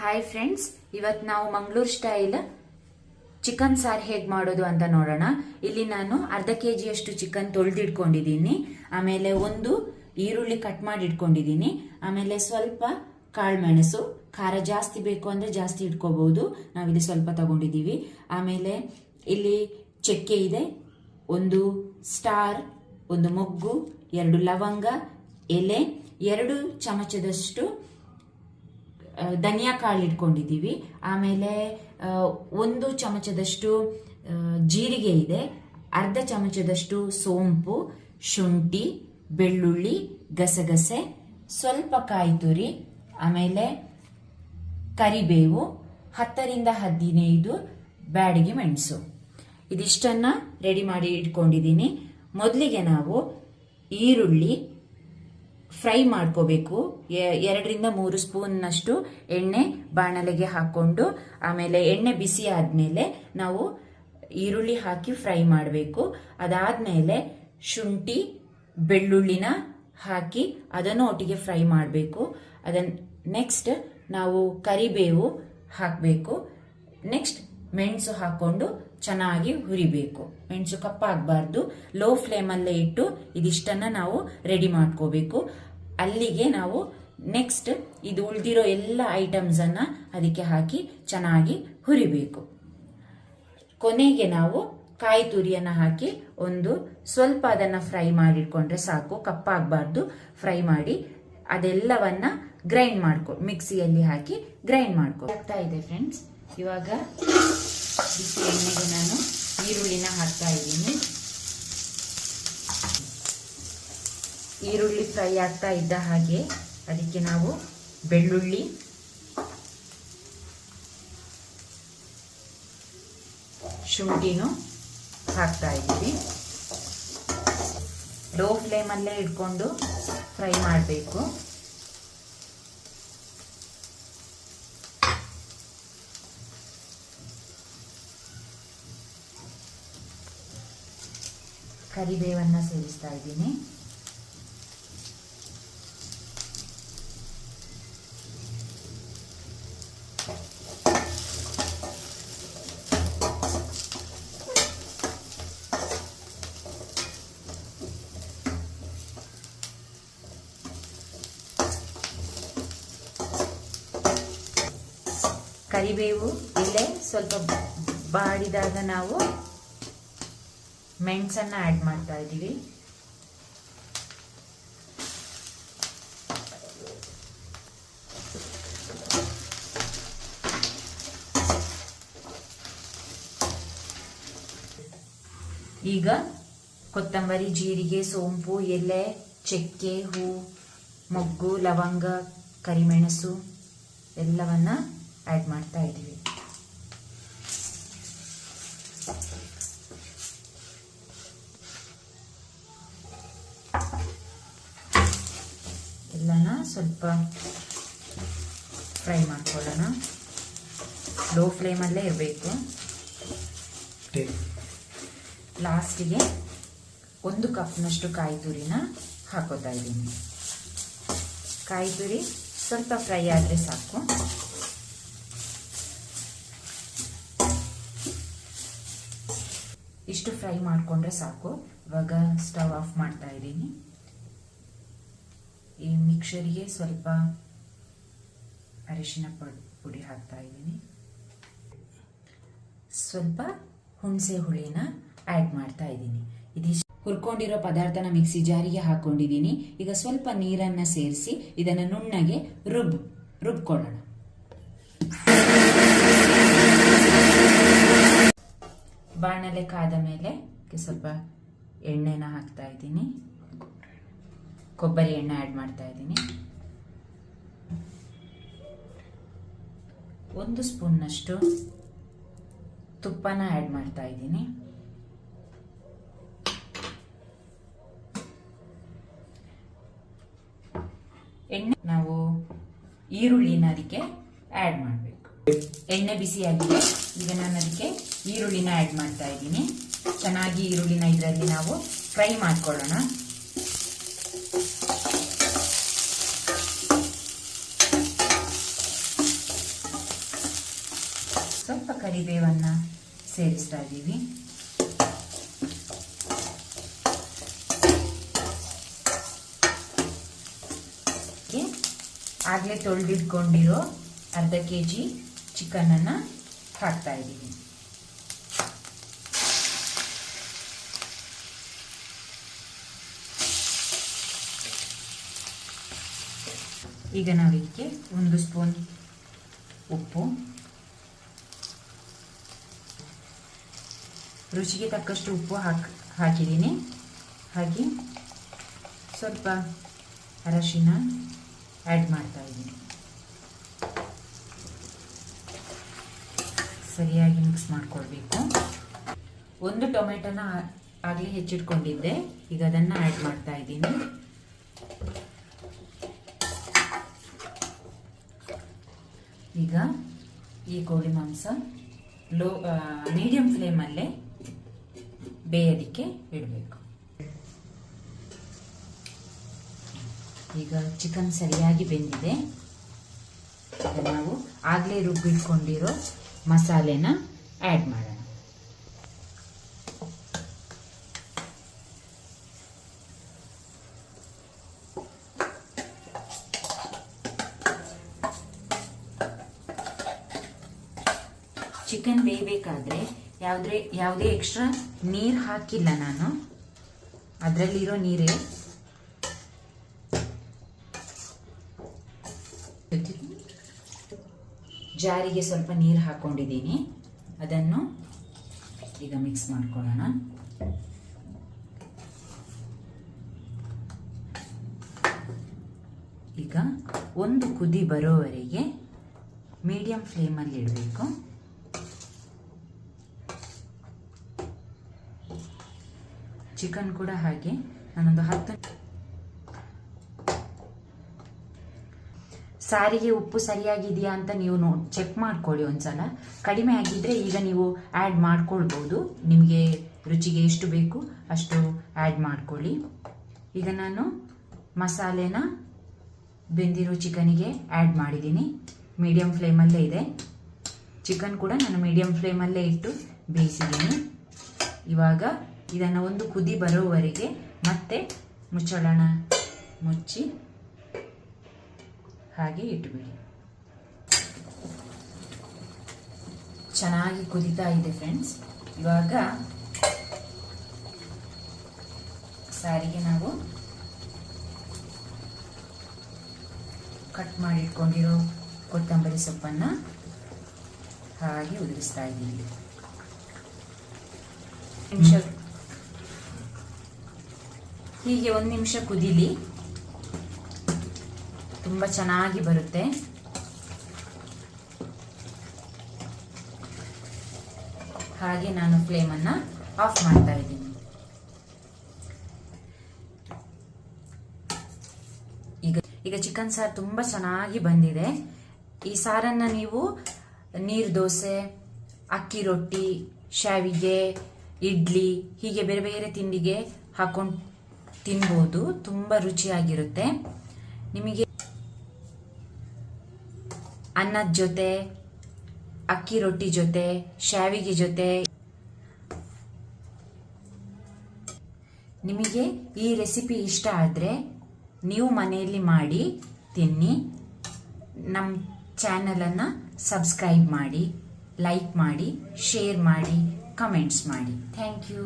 Hi friends, ಇವತ್ತು ನಾವು Mangaluru style chicken ಸಾರು ಹೇಗೆ ಮಾಡೋದು ಅಂತ ನೋಡೋಣ. ಇಲ್ಲಿ ನಾನು ಅರ್ಧ ಕೆಜಿಯಷ್ಟು ಚಿಕನ್ ತೊಳೆದಿಟ್ಕೊಂಡಿದ್ದೀನಿ. ಆಮೇಲೆ ಒಂದು ಈರುಳ್ಳಿ ಕಟ್ ಮಾಡಿ ಇಟ್ಕೊಂಡಿದ್ದೀನಿ. ಆಮೇಲೆ ಸ್ವಲ್ಪ ಕಾಳುಮೆಣಸು, ಖಾರ ಜಾಸ್ತಿ ಬೇಕು ಅಂದರೆ ಜಾಸ್ತಿ ಇಟ್ಕೋಬಹುದು, ನಾವಿಲ್ಲಿ ಸ್ವಲ್ಪ ತಗೊಂಡಿದ್ದೀವಿ. ಆಮೇಲೆ ಇಲ್ಲಿ ಚಕ್ಕೆ ಇದೆ, ಒಂದು ಸ್ಟಾರ್, ಒಂದು ಮೊಗ್ಗು, 2 ಲವಂಗ, ಎಲೆ, 2 ಚಮಚದಷ್ಟು ಧನಿಯಾ ಕಾಳು ಇಟ್ಕೊಂಡಿದ್ದೀವಿ. ಆಮೇಲೆ 1 ಚಮಚದಷ್ಟು ಜೀರಿಗೆ ಇದೆ, ಅರ್ಧ ಚಮಚದಷ್ಟು ಸೋಂಪು, ಶುಂಠಿ, ಬೆಳ್ಳುಳ್ಳಿ, ಗಸಗಸೆ, ಸ್ವಲ್ಪ ಕಾಯಿ ತುರಿ, ಆಮೇಲೆ ಕರಿಬೇವು, 10ರಿಂದ 15 ಬ್ಯಾಡಗಿ ಮೆಣಸು. ಇದಿಷ್ಟನ್ನ ರೆಡಿ ಮಾಡಿ ಇಟ್ಕೊಂಡಿದ್ದೀನಿ. ಮೊದಲಿಗೆ ನಾವು ಈರುಳ್ಳಿ ಫ್ರೈ ಮಾಡ್ಕೋಬೇಕು. 2ರಿಂದ 3 ಸ್ಪೂನ್ನಷ್ಟು ಎಣ್ಣೆ ಬಾಣಲೆಗೆ ಹಾಕೊಂಡು, ಆಮೇಲೆ ಎಣ್ಣೆ ಬಿಸಿ ಆದಮೇಲೆ ನಾವು ಈರುಳ್ಳಿ ಹಾಕಿ ಫ್ರೈ ಮಾಡಬೇಕು. ಅದಾದಮೇಲೆ ಶುಂಠಿ ಬೆಳ್ಳುಳ್ಳಿನ ಹಾಕಿ ಅದನ್ನು ಒಟ್ಟಿಗೆ ಫ್ರೈ ಮಾಡಬೇಕು. ನೆಕ್ಸ್ಟ್ ನಾವು ಕರಿಬೇವು ಹಾಕಬೇಕು. ನೆಕ್ಸ್ಟ್ ಮೆಣಸು ಹಾಕೊಂಡು ಚೆನ್ನಾಗಿ ಹುರಿಬೇಕು. ಮೆಣಸು ಕಪ್ಪಾಗಬಾರ್ದು, ಲೋ ಫ್ಲೇಮಲ್ಲೇ ಇಟ್ಟು ಇದಿಷ್ಟನ್ನ ನಾವು ರೆಡಿ ಮಾಡ್ಕೋಬೇಕು. ಅಲ್ಲಿಗೆ ನಾವು ನೆಕ್ಸ್ಟ್ ಇದು ಉಳಿದಿರೋ ಎಲ್ಲ ಐಟಮ್ಸ್ ಅನ್ನ ಅದಕ್ಕೆ ಹಾಕಿ ಚೆನ್ನಾಗಿ ಹುರಿಬೇಕು. ಕೊನೆಗೆ ನಾವು ಕಾಯಿ ತುರಿಯನ್ನ ಹಾಕಿ ಒಂದು ಸ್ವಲ್ಪ ಅದನ್ನ ಫ್ರೈ ಮಾಡಿಟ್ಕೊಂಡ್ರೆ ಸಾಕು, ಕಪ್ಪಾಗಬಾರ್ದು. ಫ್ರೈ ಮಾಡಿ ಅದೆಲ್ಲವನ್ನ ಗ್ರೈಂಡ್ ಮಿಕ್ಸಿಯಲ್ಲಿ ಹಾಕಿ ಗ್ರೈಂಡ್ ಆಗ್ತಾ ಇದೆ ಫ್ರೆಂಡ್ಸ್. ಇವಾಗ ಬಿಸಿ ಎಣ್ಣೆಗೆ ನಾನು ಈರುಳ್ಳಿನ ಹಾಕ್ತಾ ಇದ್ದೀನಿ. ಈರುಳ್ಳಿ ಫ್ರೈ ಆಗ್ತಾ ಇದ್ದ ಹಾಗೆ ಅದಕ್ಕೆ ನಾವು ಬೆಳ್ಳುಳ್ಳಿ, ಶುಂಠಿನೂ ಹಾಕ್ತಾ ಇದ್ದೀವಿ. ಲೋ ಫ್ಲೇಮಲ್ಲೇ ಇಟ್ಕೊಂಡು ಫ್ರೈ ಮಾಡಬೇಕು. ಕರಿಬೇವನ್ನ ಸೇರಿಸ್ತಾ ಇದ್ದೀನಿ. ಕರಿಬೇವು ಎಲೆ ಸ್ವಲ್ಪ ಬಾಡಿದಾಗ ನಾವು ಮೆಣಸನ್ನ ಆಡ್ ಮಾಡ್ತಾ ಇದ್ದೀವಿ. ಈಗ ಕೊತ್ತಂಬರಿ, ಜೀರಿಗೆ, ಸೋಂಪು, ಎಲೆ, ಚಕ್ಕೆ, ಹೂ, ಮೊಗ್ಗು, ಲವಂಗ, ಕರಿಮೆಣಸು ಎಲ್ಲವನ್ನ ಆಡ್ ಮಾಡ್ತಾ ಇದ್ದೀವಿ. ಎಲ್ಲನ ಸ್ವಲ್ಪ ಫ್ರೈ ಮಾಡ್ಕೊಳ್ಳೋಣ. ಲೋ ಫ್ಲೇಮಲ್ಲೇ ಇರಬೇಕು. ಲಾಸ್ಟಿಗೆ 1 ಕಪ್ನಷ್ಟು ಕಾಯಿ ತುರಿನ ಹಾಕೋತಾ ಇದ್ದೀನಿ. ಕಾಯಿ ತುರಿ ಸ್ವಲ್ಪ ಫ್ರೈ ಆದರೆ ಸಾಕು. ಇಷ್ಟು ಫ್ರೈ ಮಾಡಿಕೊಂಡ್ರೆ ಸಾಕು. ಇವಾಗ ಸ್ಟವ್ ಆಫ್ ಮಾಡ್ತಾ ಇದ್ದೀನಿ. ಈ ಮಿಕ್ಸರ್ಗೆ ಸ್ವಲ್ಪ ಅರಿಶಿನ ಪುಡಿ ಹಾಕ್ತಾ ಇದ್ದೀನಿ. ಸ್ವಲ್ಪ ಹುಣಸೆ ಹುಳಿನ ಆಡ್ ಮಾಡ್ತಾ ಇದ್ದೀನಿ. ಇದಿಷ್ಟು ಹುರ್ಕೊಂಡಿರೋ ಪದಾರ್ಥನ ಮಿಕ್ಸಿ ಜಾರಿಗೆ ಹಾಕೊಂಡಿದ್ದೀನಿ. ಈಗ ಸ್ವಲ್ಪ ನೀರನ್ನ ಸೇರಿಸಿ ಇದನ್ನು ನುಣ್ಣಗೆ ರುಬ್ಕೊಳ್ಳೋಣ. ಬಾಣಲೆ ಕಾದ ಮೇಲೆ ಸ್ವಲ್ಪ ಎಣ್ಣೆನ ಹಾಕ್ತಾ ಇದ್ದೀನಿ. ಕೊಬ್ಬರಿ ಎಣ್ಣೆ ಆಡ್ ಮಾಡ್ತಾ ಇದ್ದೀನಿ. 1 ಸ್ಪೂನ್ನಷ್ಟು ತುಪ್ಪನ ಆಡ್ ಮಾಡ್ತಾ ಇದ್ದೀನಿ. ಎಣ್ಣೆ ನಾವು ಈರುಳ್ಳಿನ ಅದಕ್ಕೆ ಆಡ್ ಮಾಡಬೇಕು. ಎಣ್ಣೆ ಬಿಸಿಯಾಗಿದೆ. ಈಗ ನಾನು ಅದಕ್ಕೆ ಈರುಳ್ಳಿನ ಆಡ್ ಮಾಡ್ತಾ ಇದ್ದೀನಿ. ಚೆನ್ನಾಗಿ ಈರುಳ್ಳಿನ ಇದರಲ್ಲಿ ನಾವು ಫ್ರೈ ಮಾಡ್ಕೊಳ್ಳೋಣ. ಸ್ವಲ್ಪ ಕರಿಬೇವನ್ನು ಸೇರಿಸ್ತಾ ಇದ್ದೀವಿ. ಆಗಲೇ ತೊಳೆದಿಟ್ಕೊಂಡಿರೋ ಅರ್ಧ kg ಚಿಕನನ್ನು ಹಾಕ್ತಾ ಇದ್ದೀವಿ. ಈಗ ನಾವು ಇದಕ್ಕೆ 1 ಸ್ಪೂನ್ ಉಪ್ಪು, ರುಚಿಗೆ ತಕ್ಕಷ್ಟು ಉಪ್ಪು ಹಾಕಿದ್ದೀನಿ. ಹಾಗೆ ಸ್ವಲ್ಪ ಅರಶಿನ ಆ್ಯಡ್ ಮಾಡ್ತಾ ಇದ್ದೀನಿ. ಸರಿಯಾಗಿ ಮಿಕ್ಸ್ ಮಾಡ್ಕೊಳ್ಬೇಕು. 1 ಟೊಮೆಟೊನ ಆಗಲೇ ಹೆಚ್ಚಿಟ್ಕೊಂಡಿದ್ದೆ, ಈಗ ಅದನ್ನು ಆ್ಯಡ್ ಮಾಡ್ತಾ ಇದ್ದೀನಿ. ಈಗ ಈ ಕೋಳಿ ಮಾಂಸ ಮೀಡಿಯಂ ಫ್ಲೇಮಲ್ಲೇ ಬೇಯೋದಕ್ಕೆ ಇಡಬೇಕು. ಈಗ ಚಿಕನ್ ಸರಿಯಾಗಿ ಬೆಂದಿದೆ. ನಾವು ಆಗಲೇ ರುಬ್ಬಿಟ್ಕೊಂಡಿರೋ ಮಸಾಲೆನ ಆ್ಯಡ್ ಮಾಡೋಣ. ಚಿಕನ್ ಬೇಯಬೇಕಾದ್ರೆ ಯಾವುದೇ ಎಕ್ಸ್ಟ್ರಾ ನೀರು ಹಾಕಿಲ್ಲ ನಾನು, ಅದರಲ್ಲಿರೋ ನೀರೇ. ಜಾರಿಗೆ ಸ್ವಲ್ಪ ನೀರು ಹಾಕೊಂಡಿದ್ದೀನಿ, ಅದನ್ನು ಈಗ ಮಿಕ್ಸ್ ಮಾಡ್ಕೊಳ್ಳೋಣ. ಈಗ 1 ಕುದಿ ಬರೋವರೆಗೆ ಮೀಡಿಯಂ ಫ್ಲೇಮಲ್ಲಿ ಇಡಬೇಕು. ಚಿಕನ್ ಕೂಡ ಹಾಗೆ ನಾನೊಂದು 10 ಸಾರಿಗೆ ಉಪ್ಪು ಸರಿಯಾಗಿದೆಯಾ ಅಂತ ನೀವು ಚೆಕ್ ಮಾಡ್ಕೊಳ್ಳಿ ಒಂದ್ಸಲ. ಕಡಿಮೆ ಆಗಿದ್ರೆ ಈಗ ನೀವು ಆ್ಯಡ್ ಮಾಡ್ಕೊಳ್ಬೋದು, ನಿಮಗೆ ರುಚಿಗೆ ಎಷ್ಟು ಬೇಕು ಅಷ್ಟು ಆ್ಯಡ್ ಮಾಡ್ಕೊಳ್ಳಿ. ಈಗ ನಾನು ಮಸಾಲೆನ ಬೆಂದಿರೋ ಚಿಕನಿಗೆ ಆ್ಯಡ್ ಮಾಡಿದ್ದೀನಿ. ಮೀಡಿಯಂ ಫ್ಲೇಮಲ್ಲೇ ಇದೆ. ಚಿಕನ್ ಕೂಡ ನಾನು ಮೀಡಿಯಂ ಫ್ಲೇಮಲ್ಲೇ ಇಟ್ಟು ಬೇಯಿಸಿದ್ದೀನಿ. ಇವಾಗ ಇದನ್ನು 1 ಕುದಿ ಬರೋವರೆಗೆ ಮತ್ತೆ ಮುಚ್ಚಳನ ಮುಚ್ಚಿ ಹಾಗೆ ಇಟ್ಟುಬಿಡಿ. ಚೆನ್ನಾಗಿ ಕುದೀತಾ ಇದೆ ಫ್ರೆಂಡ್ಸ್. ಇವಾಗ ಸಾರಿಗೆ ನಾವು ಕಟ್ ಮಾಡಿಟ್ಕೊಂಡಿರೋ ಕೊತ್ತಂಬರಿ ಸೊಪ್ಪನ್ನು ಹಾಗೆ ಉದುರಿಸ್ತಾ ಇದ್ದೀವಿ. ಹೀಗೆ 1 ನಿಮಿಷ ಕುದೀಲಿ, ತುಂಬ ಚೆನ್ನಾಗಿ ಬರುತ್ತೆ. ಹಾಗೆ ನಾನು ಫ್ಲೇಮನ್ನು ಆಫ್ ಮಾಡ್ತಾ ಇದ್ದೀನಿ. ಈಗ ಚಿಕನ್ ಸಾರು ತುಂಬ ಚೆನ್ನಾಗಿ ಬಂದಿದೆ. ಈ ಸಾರನ್ನು ನೀವು ನೀರು ದೋಸೆ, ಅಕ್ಕಿ ರೊಟ್ಟಿ, ಶಾವಿಗೆ, ಇಡ್ಲಿ ಹೀಗೆ ಬೇರೆ ಬೇರೆ ತಿಂಡಿಗೆ ಹಾಕೊಂಡು ತಿನ್ಬೋದು. ತುಂಬ ರುಚಿಯಾಗಿರುತ್ತೆ. ನಿಮಗೆ ಅನ್ನದ ಜೊತೆ, ಅಕ್ಕಿ ರೊಟ್ಟಿ ಜೊತೆ, ಶಾವಿಗೆ ಜೊತೆ, ನಿಮಗೆ ಈ ರೆಸಿಪಿ ಇಷ್ಟ ಆದರೆ ನೀವು ಮನೆಯಲ್ಲಿ ಮಾಡಿ ತಿನ್ನಿ. ನಮ್ಮ ಚಾನಲನ್ನು ಸಬ್ಸ್ಕ್ರೈಬ್ ಮಾಡಿ, ಲೈಕ್ ಮಾಡಿ, ಶೇರ್ ಮಾಡಿ, ಕಮೆಂಟ್ಸ್ ಮಾಡಿ. Thank you.